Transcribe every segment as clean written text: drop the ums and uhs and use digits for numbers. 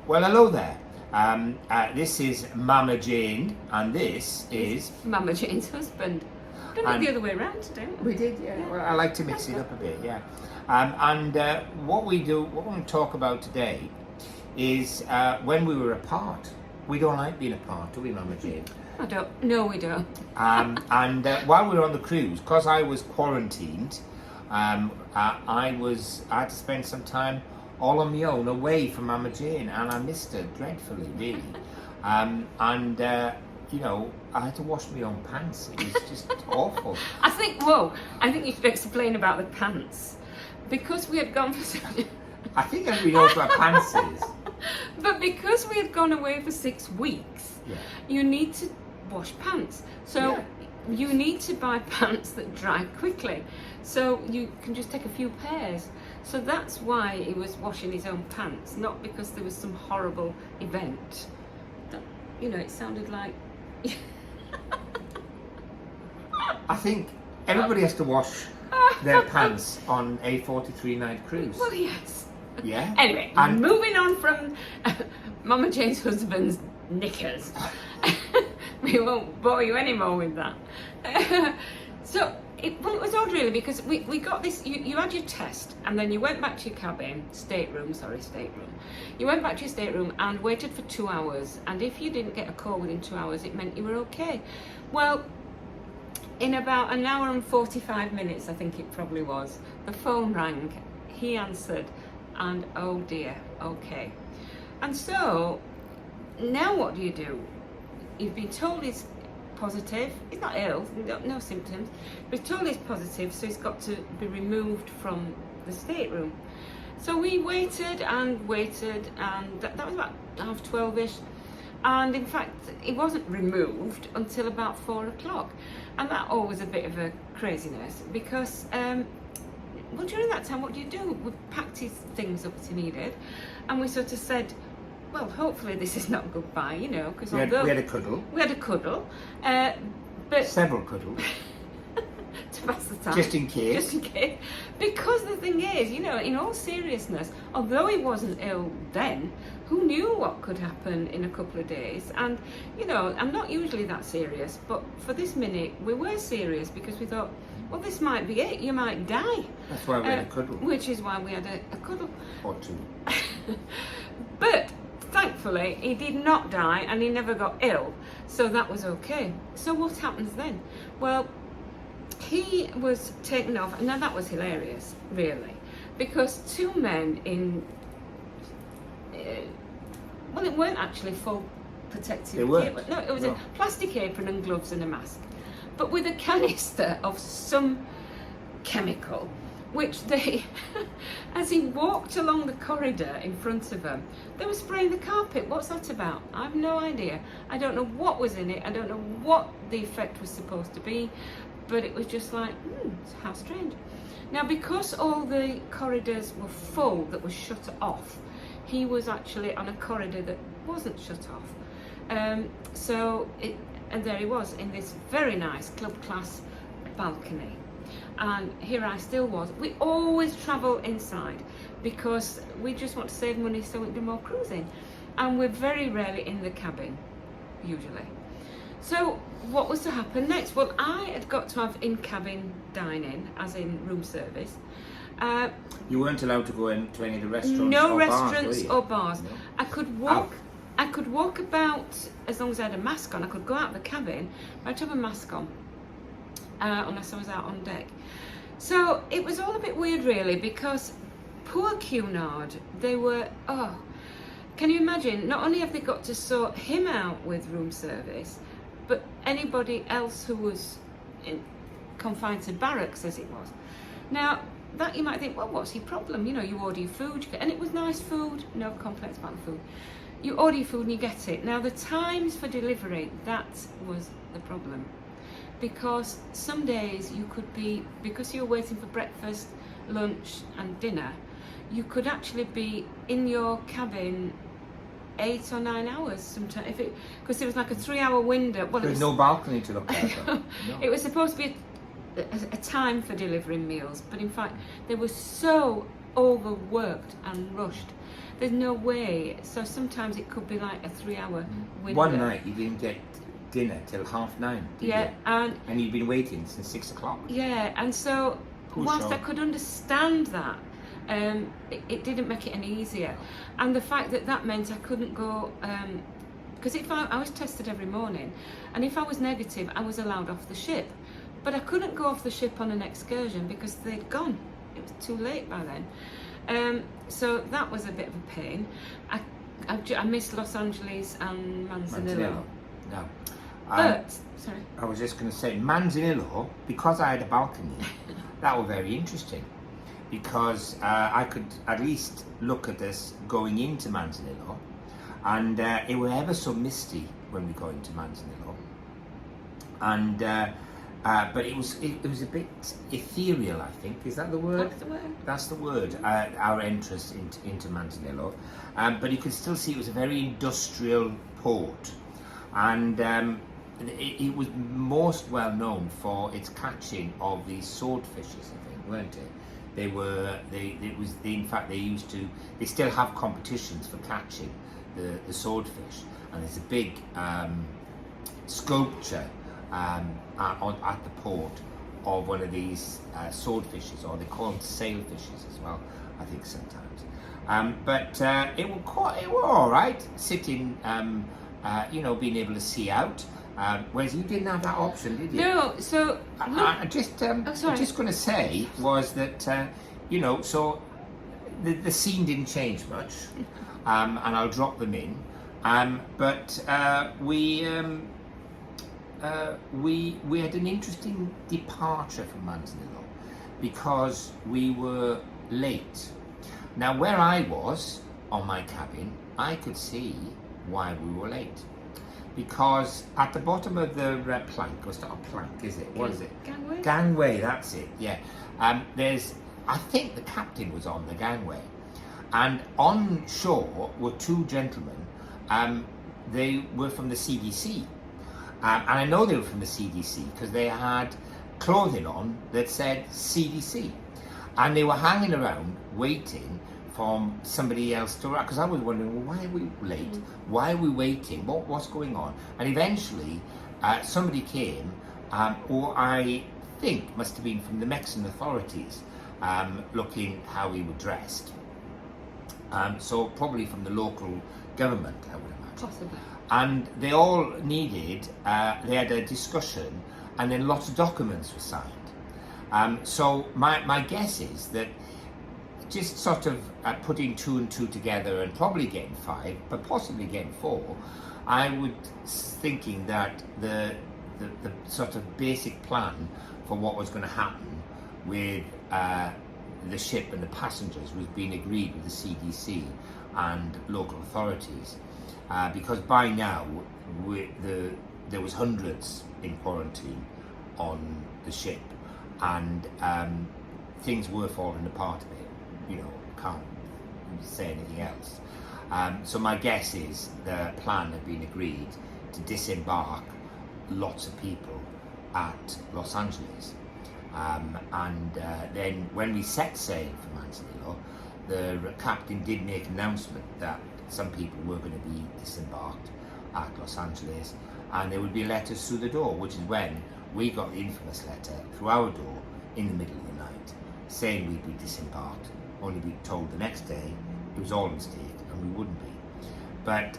Well, hello there. This is Mama Jane, and this is Mama Jane's husband. Done it the other way around today. We did, yeah. Well, I like to mix it up a bit, yeah. What we're going to talk about today is when we were apart. We don't like being apart, do we, Mama Jane? I don't. No, we don't. While we were on the cruise, because I was quarantined, I had to spend some time all on my own, away from Mama Jane, and I missed her dreadfully, really. You know, I had to wash my own pants. It was just awful. I think you should explain about the pants. Because we had gone for... I think everybody knows what pants is. But because we had gone away for 6 weeks, you need to wash pants. So you need to buy pants that dry quickly. So you can just take a few pairs. So that's why he was washing his own pants, not because there was some horrible event. That, you know, it sounded like... I think everybody has to wash their pants on a 43-night cruise. Well, yes. Yeah. Anyway, moving on from Mama Jane's husband's knickers. We won't bore you anymore with that. It was odd really, because we got this, you had your test and then you went back to your stateroom. You went back to your stateroom and waited for 2 hours, and if you didn't get a call within 2 hours, it meant you were okay. Well, in about an hour and 45 minutes, I think it probably was, the phone rang, he answered, and oh dear, okay. And so, now what do you do? You've been told he's positive, he's not ill, no symptoms, but he's told he's positive, so he's got to be removed from the stateroom. So we waited, and that was about 12:30ish, and in fact he wasn't removed until about 4 o'clock, and that always a bit of a craziness, because well, during that time, what do? We packed his things up as he needed, and we sort of said, well, hopefully this is not goodbye, you know, because we had a cuddle. We had a cuddle, but several cuddles to pass the time. Just in case. Just in case. Because the thing is, you know, in all seriousness, although he wasn't ill then, who knew what could happen in a couple of days? And, you know, I'm not usually that serious, but for this minute, we were serious, because we thought, well, this might be it. You might die. That's why we had a cuddle. Which is why we had a cuddle. Or two. But thankfully, he did not die, and he never got ill, so that was okay. So what happens then? Well, he was taken off, and now that was hilarious, really, because two men in, well, it weren't actually full protective apron. No, it was a plastic apron and gloves and a mask, but with a canister of some chemical, which they, as he walked along the corridor in front of them, they were spraying the carpet. What's that about? I have no idea. I don't know what was in it. I don't know what the effect was supposed to be, but it was just like, how strange. Now, because all the corridors were full that was shut off, he was actually on a corridor that wasn't shut off. And there he was in this very nice club class balcony. And here I still was. We always travel inside because we just want to save money so we can do more cruising. And we're very rarely in the cabin, usually. So what was to happen next? Well, I had got to have in-cabin dining, as in room service. You weren't allowed to go into any of the restaurants no or restaurants bars, or bars. No. I could walk. I could walk about as long as I had a mask on. I could go out of the cabin, but I'd have a mask on, unless I was out on deck. So it was all a bit weird, really, because poor Cunard, they were, can you imagine? Not only have they got to sort him out with room service, but anybody else who was confined to barracks, as it was. Now, that you might think, well, what's your problem? You know, you order your food, and it was nice food, no complaints about the food. You order your food and you get it. Now, the times for delivery, that was the problem. Because some days you could be, because you're waiting for breakfast, lunch and dinner, you could actually be in your cabin 8 or 9 hours sometimes, because it was like a 3-hour window. Well, there's no balcony to look at. No. It was supposed to be a time for delivering meals, but in fact they were so overworked and rushed. There's no way. So sometimes it could be like a 3-hour window. One night you didn't get dinner till 9:30, did Yeah, you? and you'd been waiting since 6 o'clock. yeah, and so Poor whilst Sean. I could understand that, it didn't make it any easier. And the fact that that meant I couldn't go, because if I was tested every morning, and if I was negative, I was allowed off the ship. But I couldn't go off the ship on an excursion because they'd gone. It was too late by then. So that was a bit of a pain. I missed Los Angeles and Manzanillo. No. But, sorry. I was just going to say, Manzanillo, because I had a balcony, that was very interesting. Because I could at least look at this going into Manzanillo, and it was ever so misty when we got into Manzanillo. And but it was a bit ethereal, I think. Is that the word? That's the word. That's the word. Our entrance into Manzanillo, but you could still see it was a very industrial port, and it was most well known for its catching of these swordfishes, I think, weren't it? In fact, they still have competitions for catching the swordfish, and there's a big sculpture at the port of one of these swordfishes, or they're called sailfishes as well, I think sometimes. But it was all right, sitting, being able to see out. Whereas you didn't have that option, did you? No, so I'm just going to say was that so the scene didn't change much, and I'll drop them in. But we had an interesting departure from Manzanillo because we were late. Now, where I was on my cabin, I could see why we were late. Because at the bottom of the plank, or it's not a plank, is it? What is it? Gangway? Gangway, that's it, yeah. I think the captain was on the gangway. And on shore were two gentlemen. They were from the CDC. And I know they were from the CDC because they had clothing on that said CDC. And they were hanging around waiting for somebody else to arrive. Because I was wondering, well, why are we late? Why are we waiting? What's going on? And eventually, somebody came, or I think must have been from the Mexican authorities, looking how we were dressed. So probably from the local government, I would imagine. Possibly. And they all needed, they had a discussion, and then lots of documents were signed. So my guess is that just sort of putting 2 and 2 together and probably getting 5, but possibly getting 4, I was thinking that the sort of basic plan for what was going to happen with the ship and the passengers was being agreed with the CDC and local authorities. Because by now there was hundreds in quarantine on the ship, and things were falling apart a bit. Can't say anything else. So my guess is the plan had been agreed to disembark lots of people at Los Angeles. And then when we set sail for Manzanillo, the captain did make an announcement that some people were going to be disembarked at Los Angeles, and there would be letters through the door, which is when we got the infamous letter through our door in the middle of the night saying we'd be disembarked, only be told the next day it was all a mistake and we wouldn't be. But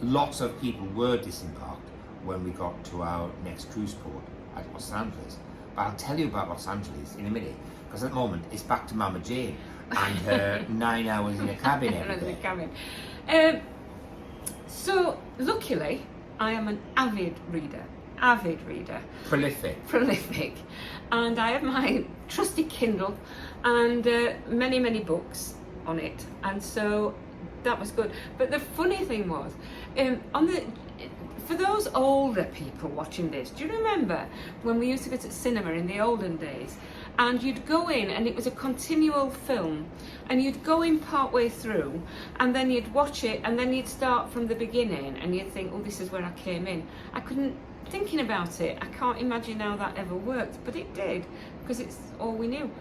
lots of people were disembarked when we got to our next cruise port at Los Angeles. But I'll tell you about Los Angeles in a minute, because at the moment it's back to Mama Jane and her 9 hours in a cabin every day. So luckily I am an avid reader, prolific, and I have my trusty Kindle and many books on it, and so that was good. But the funny thing was, for those older people watching this, do you remember when we used to go to cinema in the olden days, and you'd go in and it was a continual film, and you'd go in part way through and then you'd watch it and then you'd start from the beginning and you'd think, oh, this is where I came in. Thinking about it, I can't imagine how that ever worked, but it did, because it's all we knew.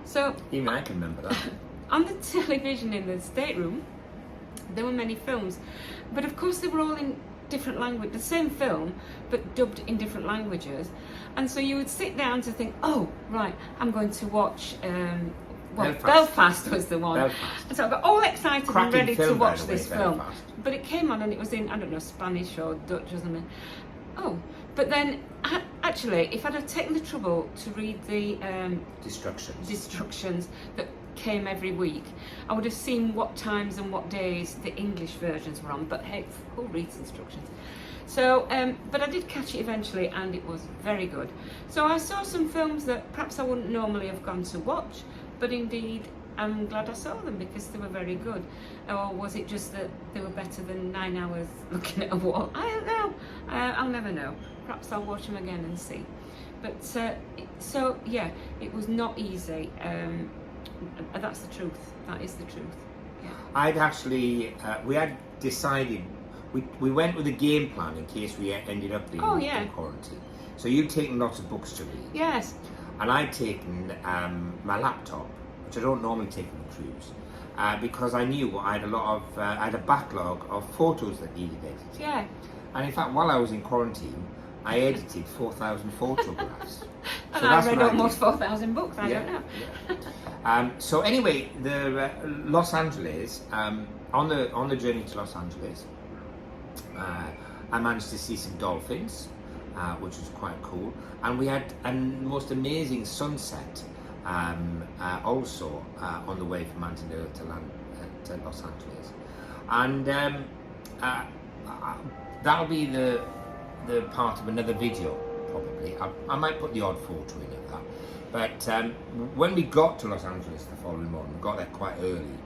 So even I can remember that. on the television in the stateroom, there were many films, but of course they were all in different language, the same film, but dubbed in different languages. And so you would sit down to think, oh, right, I'm going to watch, Belfast was the one. Belfast. And so I got all excited Cracking and ready to film, by watch the way, this film. Belfast. But it came on and it was in, I don't know, Spanish or Dutch or something. Oh, but then actually, if I'd have taken the trouble to read the instructions that came every week, I would have seen what times and what days the English versions were on. But hey, who reads instructions? So, but I did catch it eventually, and it was very good. So I saw some films that perhaps I wouldn't normally have gone to watch, but indeed I'm glad I saw them because they were very good. Or was it just that they were better than 9 hours looking at a wall? I don't know. I'll never know. Perhaps I'll watch them again and see. But so yeah, it was not easy. That's the truth. That is the truth. Yeah. I'd actually, we had decided, we went with a game plan in case we ended up being in quarantine. So you'd taken lots of books to read. Yes. And I'd taken my laptop, which I don't normally take on the cruise, because I knew I had a backlog of photos that needed editing. Yeah. And in fact, while I was in quarantine, I edited 4,000 photographs. And so I read almost 4,000 books, I don't know. So anyway, the Los Angeles, on the journey to Los Angeles, I managed to see some dolphins, which was quite cool. And we had a most amazing sunset also on the way from Manzanillo to Los Angeles. And that'll be the part of another video, probably. I might put the odd photo in of that. But when we got to Los Angeles the following morning, we got there quite early.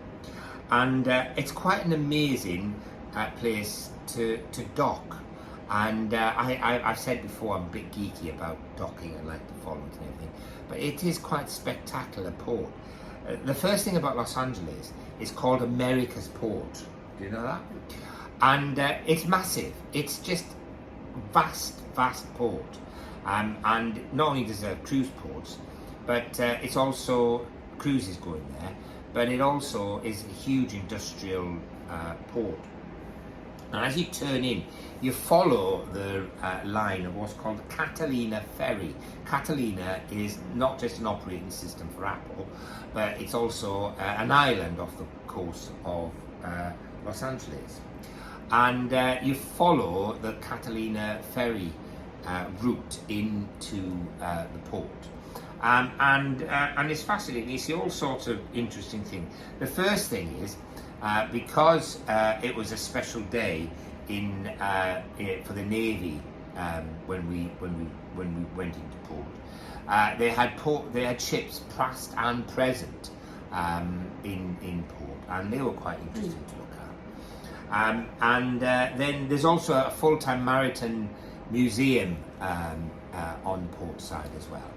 And it's quite an amazing place to dock. And I've said before, I'm a bit geeky about docking and like to follow it and everything. But it is quite spectacular port. The first thing about Los Angeles is called America's Port. Do you know that? And it's massive. It's just vast port. And not only does it have cruise ports, but it's also cruises going there. But it also is a huge industrial port. And as you turn in, you follow the line of what's called the Catalina Ferry. Catalina is not just an operating system for Apple, but it's also an island off the coast of Los Angeles. And you follow the Catalina Ferry route into the port. And it's fascinating. You see all sorts of interesting things. The first thing is, because it was a special day for the Navy when we went into port, they had ships past and present in port, and they were quite interesting to look at. And then there's also a full-time maritime museum on port side as well,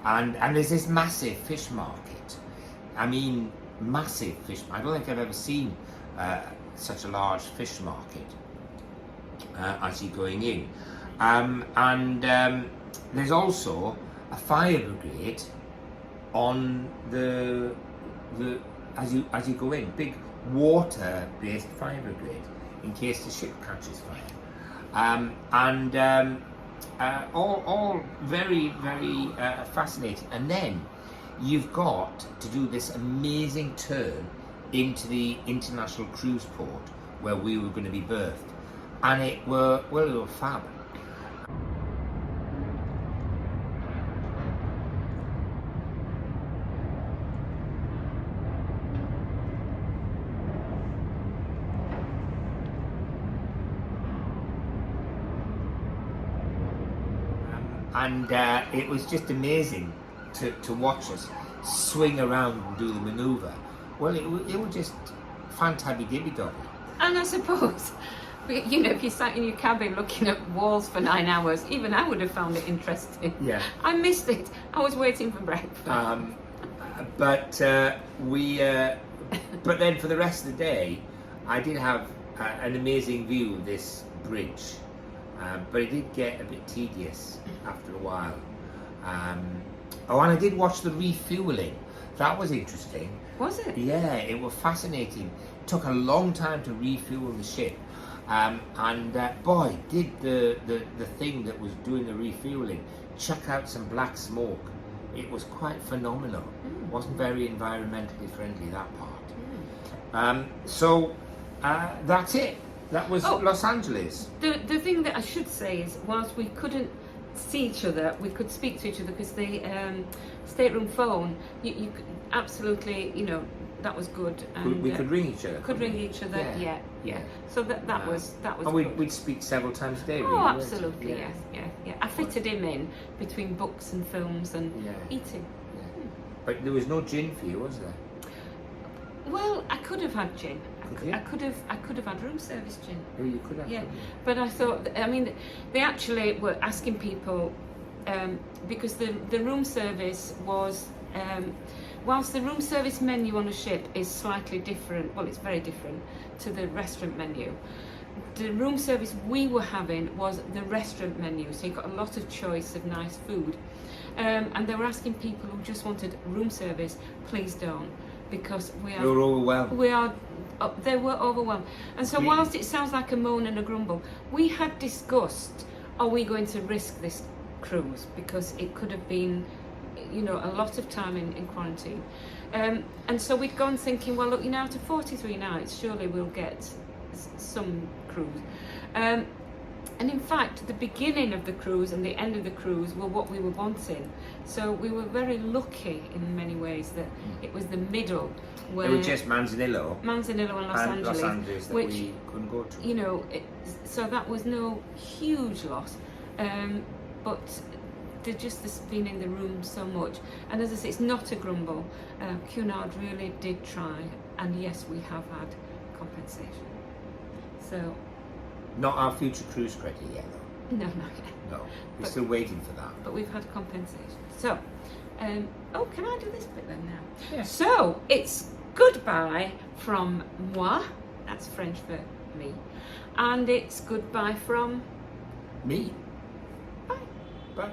and there's this massive fish market. I mean, massive fish. I don't think I've ever seen such a large fish market as you're going in. And there's also a fire brigade on the as you go in, big water-based fire brigade in case the ship catches fire. All very fascinating. And then you've got to do this amazing turn into the international cruise port where we were going to be berthed, and it were fab. And it was just amazing to watch us swing around and do the manoeuvre. Well, it was just fantabby-dibby-dobby. And I suppose, you know, if you sat in your cabin looking at walls for 9 hours, even I would have found it interesting. Yeah. I missed it. I was waiting for breakfast. But then for the rest of the day, I did have an amazing view of this bridge. But it did get a bit tedious after a while. And I did watch the refueling. that was interesting. Was it? Yeah, it was fascinating. Took a long time to refuel the ship, and boy, did the thing that was doing the refueling chuck out some black smoke. It was quite phenomenal. Wasn't very environmentally friendly, that part. So that's it. That was Los Angeles. The thing that I should say is, whilst we couldn't see each other, we could speak to each other because the stateroom phone, you could absolutely, that was good. And we could ring each other. Could ring each other, yeah. So that was and good. we'd speak several times a day. Oh, really, absolutely, yeah. I fitted him in between books and films and eating. Yeah. But there was no gin for you, was there? Well, I could have had gin. you? I could have had room service gin. Oh, you could have. Yeah, but I thought, they actually were asking people, because the room service was, whilst the room service menu on a ship is slightly different, well, it's very different to the restaurant menu. The room service we were having was the restaurant menu, so you got a lot of choice of nice food. And they were asking people who just wanted room service, please don't, because we are overwhelmed. They were overwhelmed. And so whilst it sounds like a moan and a grumble, we had discussed, are we going to risk this cruise? Because it could have been, a lot of time in quarantine. And so we'd gone thinking, well, look, after 43 nights, surely we'll get some cruise. And in fact, the beginning of the cruise and the end of the cruise were what we were wanting. So we were very lucky in many ways that it was the middle. Where it was just Manzanillo and Los Angeles that we couldn't go to. So that was no huge loss. But this being in the room so much. And as I say, it's not a grumble. Cunard really did try. And yes, we have had compensation. So... Not our future cruise credit yet, though. No, not yet. No, we're still waiting for that. But we've had compensation. So, can I do this bit then now? Yeah. So, it's goodbye from moi, that's French for me, and it's goodbye from... Me. Bye. Bye.